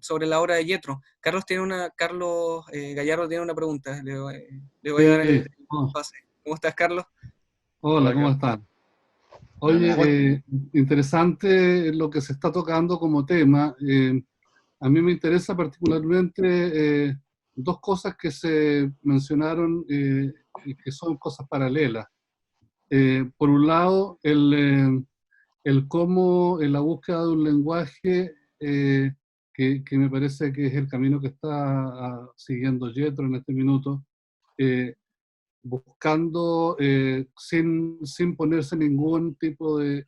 sobre la obra de Yetro. Carlos Gallardo tiene una pregunta. Le voy a dar el pase. ¿Cómo estás, Carlos?
Hola, ¿cómo están? Oye, interesante lo que se está tocando como tema. A mí me interesa particularmente dos cosas que se mencionaron y que son cosas paralelas. Por un lado, el cómo en la búsqueda de un lenguaje que me parece que es el camino que está siguiendo Jethro en este minuto, buscando sin ponerse ningún tipo de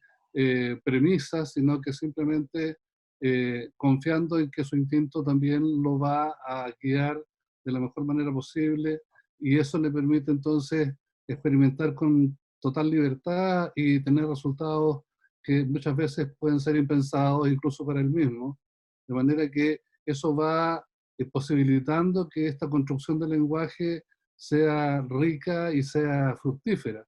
premisa, sino que simplemente confiando en que su instinto también lo va a guiar de la mejor manera posible, y eso le permite entonces experimentar con total libertad y tener resultados que muchas veces pueden ser impensados incluso para él mismo, de manera que eso va posibilitando que esta construcción del lenguaje sea rica y sea fructífera.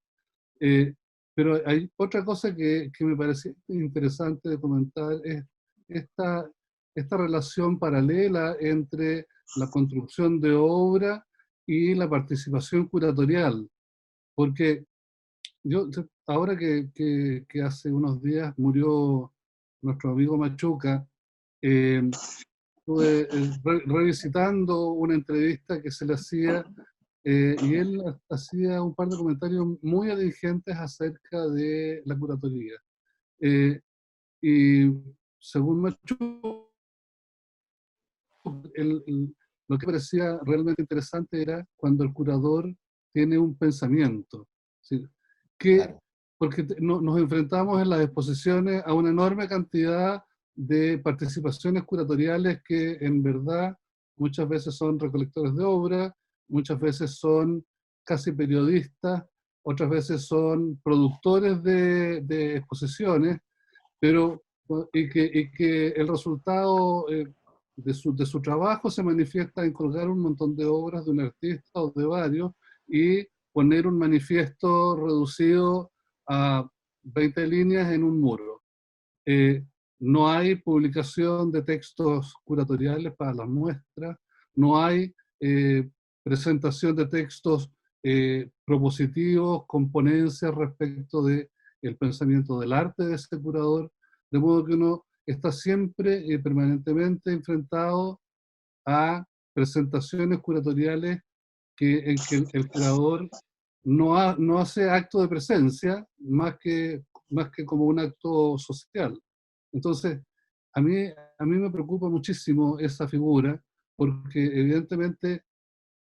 Pero hay otra cosa que me parece interesante de comentar, es esta, esta relación paralela entre la construcción de obra y la participación curatorial. Porque ahora que hace unos días murió nuestro amigo Machuca, estuve revisitando una entrevista que se le hacía y él hacía un par de comentarios muy adigentes acerca de la curatoría. Y según Machu, lo que parecía realmente interesante era cuando el curador tiene un pensamiento. ¿Sí? Claro. Porque nos enfrentamos en las exposiciones a una enorme cantidad de participaciones curatoriales que en verdad muchas veces son recolectores de obra, muchas veces son casi periodistas, otras veces son productores de exposiciones, pero y que el resultado de su trabajo se manifiesta en colgar un montón de obras de un artista o de varios y poner un manifiesto reducido a 20 líneas en un muro. No hay publicación de textos curatoriales para las muestras, no hay presentación de textos propositivos con ponencias respecto del pensamiento del arte de ese curador, de modo que uno está siempre y permanentemente enfrentado a presentaciones curatoriales en que el curador no hace acto de presencia más que como un acto social. Entonces, a mí me preocupa muchísimo esa figura, porque evidentemente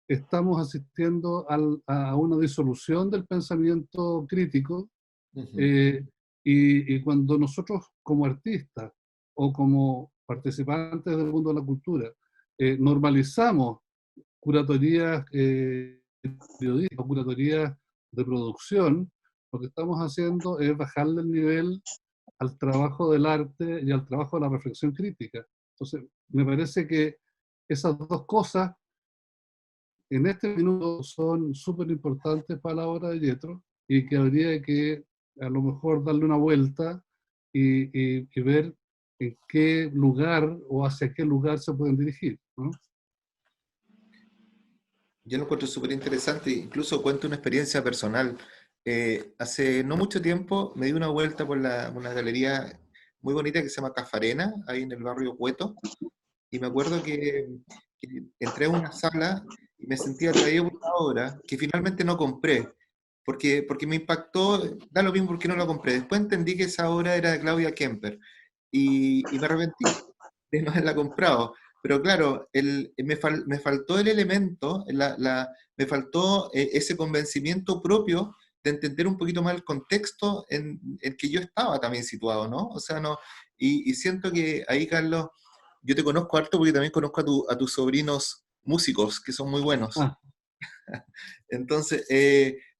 estamos asistiendo a una disolución del pensamiento crítico, y cuando nosotros como artistas o como participantes del mundo de la cultura normalizamos curatorías periodísticas, curatorías de producción, lo que estamos haciendo es bajarle el nivel al trabajo del arte y al trabajo de la reflexión crítica. Entonces, me parece que esas dos cosas en este minuto son súper importantes para la obra de Jethro, y que habría que a lo mejor darle una vuelta y ver en qué lugar o hacia qué lugar se pueden dirigir, ¿no?
Yo lo encuentro súper interesante, incluso cuento una experiencia personal. Hace no mucho tiempo me di una vuelta por una galería muy bonita que se llama Cafarena, ahí en el barrio Cueto, y me acuerdo que entré a una sala y me sentí atraído por una obra que finalmente no compré, porque me impactó, da lo mismo porque no la compré. Después entendí que esa obra era de Claudia Kemper, y me arrepentí de no haberla comprado. Pero claro, me faltó el elemento, me faltó ese convencimiento propio de entender un poquito más el contexto en el que yo estaba también situado, ¿no? O sea, no, y siento que ahí, Carlos, yo te conozco harto porque también conozco a tus sobrinos músicos, que son muy buenos.
Ah.
Entonces,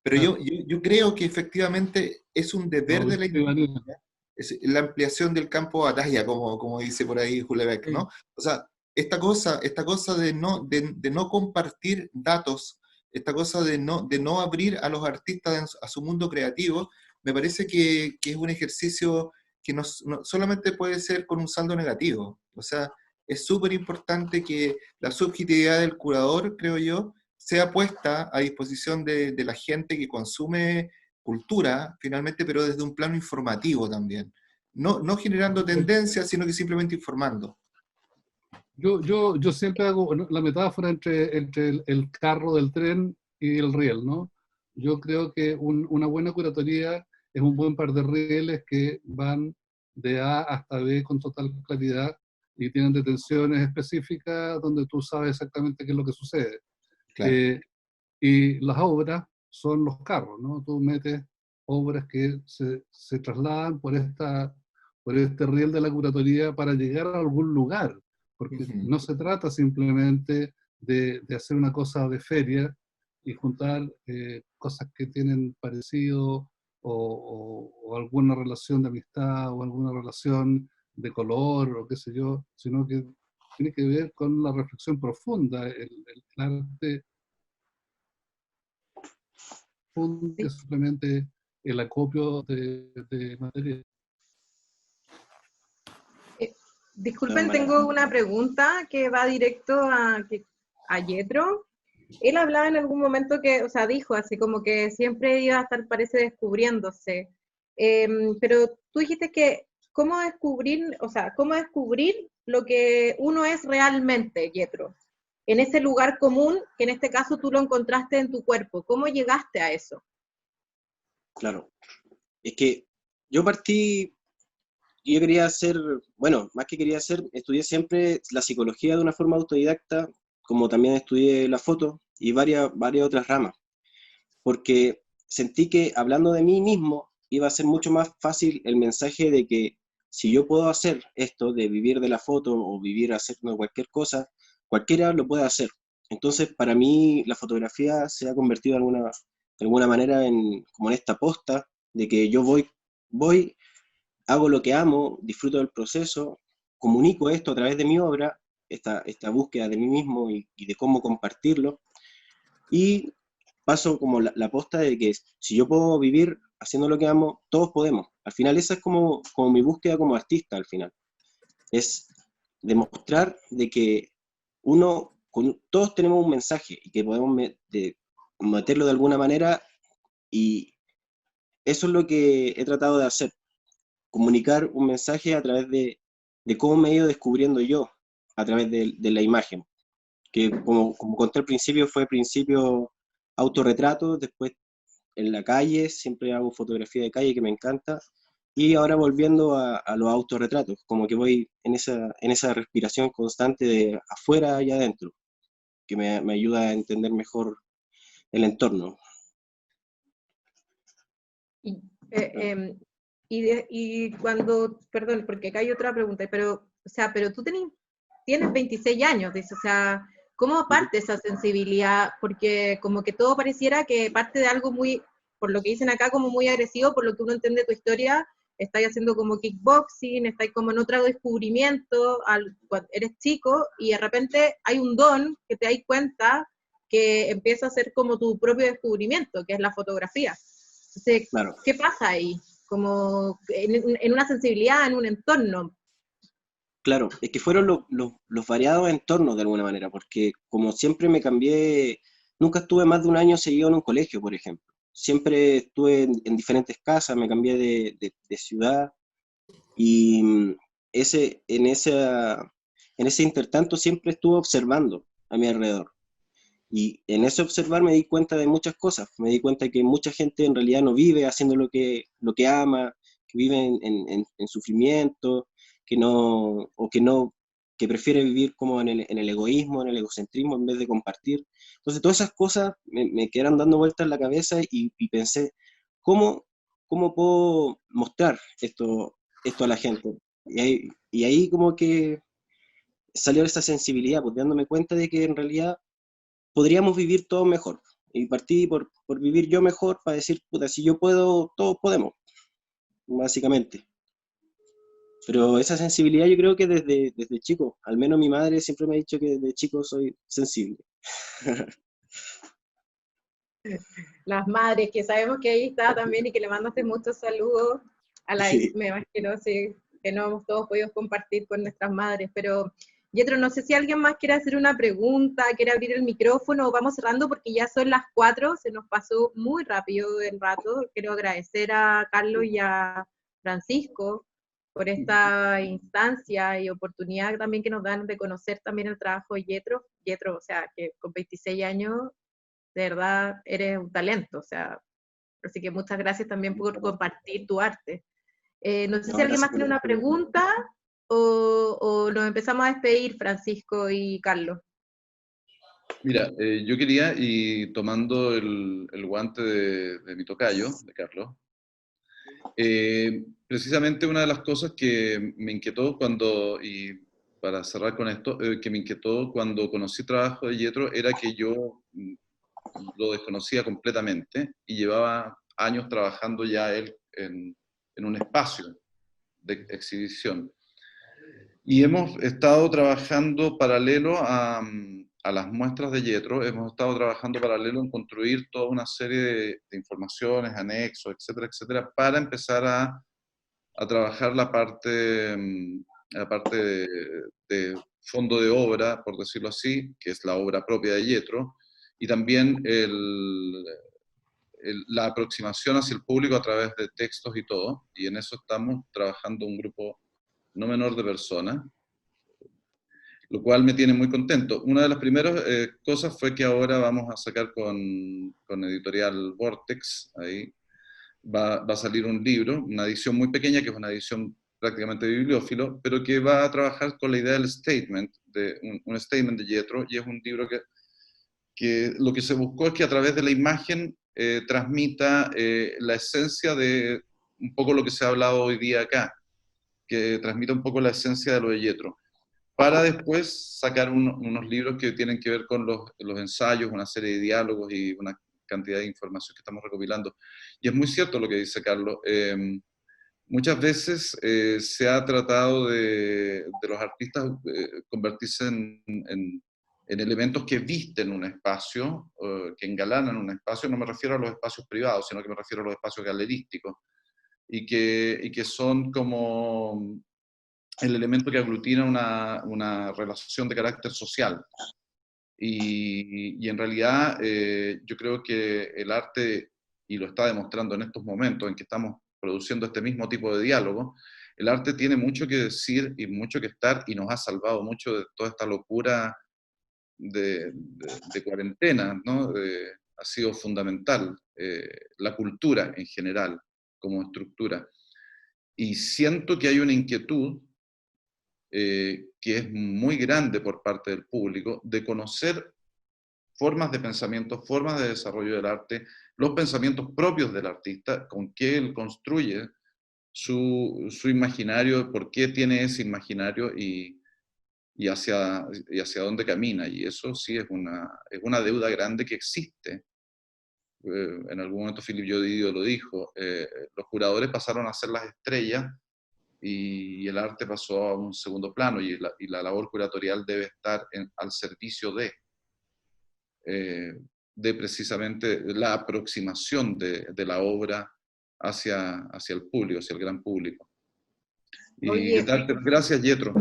pero yo creo que efectivamente es un deber de la industria, es la ampliación del campo de batalla, como dice por ahí Hulebeck, ¿no? O sea, esta cosa de no compartir datos, esta cosa de no abrir a los artistas a su mundo creativo, me parece que es un ejercicio que no solamente puede ser con un saldo negativo. O sea, es súper importante que la subjetividad del curador, creo yo, sea puesta a disposición de la gente que consume cultura, finalmente, pero desde un plano informativo también. No generando tendencias, sino que simplemente informando.
Yo siempre hago la metáfora entre el carro del tren y el riel, ¿no? Yo creo que una buena curatoría es un buen par de rieles que van de A hasta B con total claridad, y tienen detenciones específicas donde tú sabes exactamente qué es lo que sucede.
Claro.
Y las obras son los carros, ¿no? Tú metes obras que se trasladan por este riel de la curatoría para llegar a algún lugar, porque no se trata simplemente de hacer una cosa de feria y juntar cosas que tienen parecido o alguna relación de amistad o alguna relación de color o qué sé yo, sino que tiene que ver con la reflexión profunda, el arte que simplemente el acopio de material.
Disculpen, tengo una pregunta que va directo a Yetro. Él hablaba en algún momento que, o sea, dijo así como que siempre iba a estar, parece, descubriéndose. Pero tú dijiste que, ¿cómo descubrir, o sea, cómo descubrir lo que uno es realmente, Yetro? En ese lugar común, que en este caso tú lo encontraste en tu cuerpo. ¿Cómo llegaste a eso?
Claro. Es que yo partí, yo quería hacer, bueno, más que quería hacer, estudié siempre la psicología de una forma autodidacta, como también estudié la foto y varias otras ramas, porque sentí que hablando de mí mismo iba a ser mucho más fácil el mensaje de que si yo puedo hacer esto, de vivir de la foto o vivir haciendo cualquier cosa, cualquiera lo puede hacer. Entonces, para mí, la fotografía se ha convertido de alguna manera como en esta posta de que yo voy, hago lo que amo, disfruto del proceso, comunico esto a través de mi obra, esta búsqueda de mí mismo y de cómo compartirlo, y paso como la posta de que si yo puedo vivir haciendo lo que amo, todos podemos. Al final esa es como mi búsqueda como artista al final. Es demostrar de que todos tenemos un mensaje y que podemos meterlo de alguna manera, y eso es lo que he tratado de hacer, comunicar un mensaje a través de cómo me he ido descubriendo yo, a través de la imagen, que como conté al principio, fue principio autorretrato, después en la calle, siempre hago fotografía de calle que me encanta, y ahora volviendo a los autorretratos, como que voy en esa respiración constante de afuera y adentro, que me ayuda a entender mejor el entorno.
Y cuando, perdón, porque acá hay otra pregunta, pero, o sea, pero tú tienes 26 años, dice, o sea, ¿cómo parte esa sensibilidad? Porque como que todo pareciera que parte de algo muy, por lo que dicen acá, como muy agresivo, por lo que uno entiende tu historia, estáis haciendo como kickboxing, estáis como en otro descubrimiento, cuando eres chico, y de repente hay un don que te das cuenta que empieza a ser como tu propio descubrimiento, que es la fotografía. Entonces,
Claro.
¿qué pasa ahí? Como en una sensibilidad, en un entorno.
Claro, es que fueron los variados entornos de alguna manera, porque como siempre me cambié, nunca estuve más de un año seguido en un colegio, por ejemplo. Siempre estuve en diferentes casas, me cambié de ciudad, y en ese intertanto siempre estuve observando a mi alrededor. Y en ese observar me di cuenta de muchas cosas. Me di cuenta que mucha gente en realidad no vive haciendo lo que ama, que vive en sufrimiento, que prefiere vivir como en el egoísmo, en el egocentrismo, en vez de compartir. Entonces todas esas cosas me quedaron dando vueltas en la cabeza, y pensé, ¿cómo puedo mostrar esto a la gente? Y ahí como que salió esa sensibilidad, pues dándome cuenta de que en realidad podríamos vivir todos mejor. Y partí por vivir yo mejor para decir, puta, si yo puedo, todos podemos, básicamente. Pero esa sensibilidad yo creo que desde chico, al menos mi madre siempre me ha dicho que desde chico soy sensible.
Las madres, que sabemos que ahí está también y que le mandaste muchos saludos a la
Sí.
me imagino, sí, que no hemos todos podido compartir con nuestras madres, pero Yetro, no sé si alguien más quiere hacer una pregunta, quiere abrir el micrófono, o vamos cerrando porque ya son las 4, se nos pasó muy rápido el rato. Quiero agradecer a Carlos y a Francisco por esta instancia y oportunidad también que nos dan de conocer también el trabajo de Yetro. Yetro, o sea, que con 26 años, de verdad, eres un talento, o sea, así que muchas gracias también por compartir tu arte. No sé si alguien más tiene una pregunta. o nos empezamos a despedir, Francisco y Carlos?
Mira, yo quería, y tomando el guante de mi tocayo, de Carlos, precisamente una de las cosas que me inquietó cuando, y para cerrar con esto, que me inquietó cuando conocí el trabajo de Jethro era que yo lo desconocía completamente y llevaba años trabajando ya él en un espacio de exhibición. Y hemos estado trabajando paralelo a las muestras de Jethro, hemos estado trabajando paralelo en construir toda una serie de informaciones, anexos, etcétera, etcétera, para empezar a trabajar la parte de fondo de obra, por decirlo así, que es la obra propia de Jethro, y también la aproximación hacia el público a través de textos y todo, y en eso estamos trabajando un grupo no menor de personas, lo cual me tiene muy contento. Una de las primeras cosas fue que ahora vamos a sacar con Editorial Vortex, ahí va a salir un libro, una edición muy pequeña, que es una edición prácticamente bibliófilo, pero que va a trabajar con la idea del statement, un statement de Jethro, y es un libro que lo que se buscó es que a través de la imagen transmita la esencia de un poco lo que se ha hablado hoy día acá, que transmita un poco la esencia de lo de Jethro, para después sacar unos libros que tienen que ver con los ensayos, una serie de diálogos y una cantidad de información que estamos recopilando. Y es muy cierto lo que dice Carlos. Muchas veces se ha tratado de los artistas convertirse en elementos que visten un espacio, que engalanan un espacio. No me refiero a los espacios privados, sino que me refiero a los espacios galerísticos, y que son como el elemento que aglutina una relación de carácter social. Y en realidad yo creo que el arte, y lo está demostrando en estos momentos en que estamos produciendo este mismo tipo de diálogo, el arte tiene mucho que decir y mucho que estar, y nos ha salvado mucho de toda esta locura de cuarentena, ¿no? Ha sido fundamental la cultura en general como estructura. Y siento que hay una inquietud que es muy grande por parte del público, de conocer formas de pensamiento, formas de desarrollo del arte, los pensamientos propios del artista, con qué él construye su imaginario, por qué tiene ese imaginario y hacia dónde camina. Y eso sí es una deuda grande que existe. En algún momento Philippe Jodidio lo dijo, los curadores pasaron a ser las estrellas y el arte pasó a un segundo plano, y la labor curatorial debe estar al servicio de precisamente la aproximación de la obra hacia el público, hacia el gran público. Y gracias, Jethro.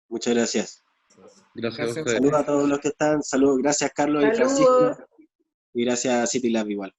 Muchas gracias.
Gracias a ustedes.
Saludos a todos los que están, saludos, gracias Carlos y Francisco, y gracias a City Lab igual.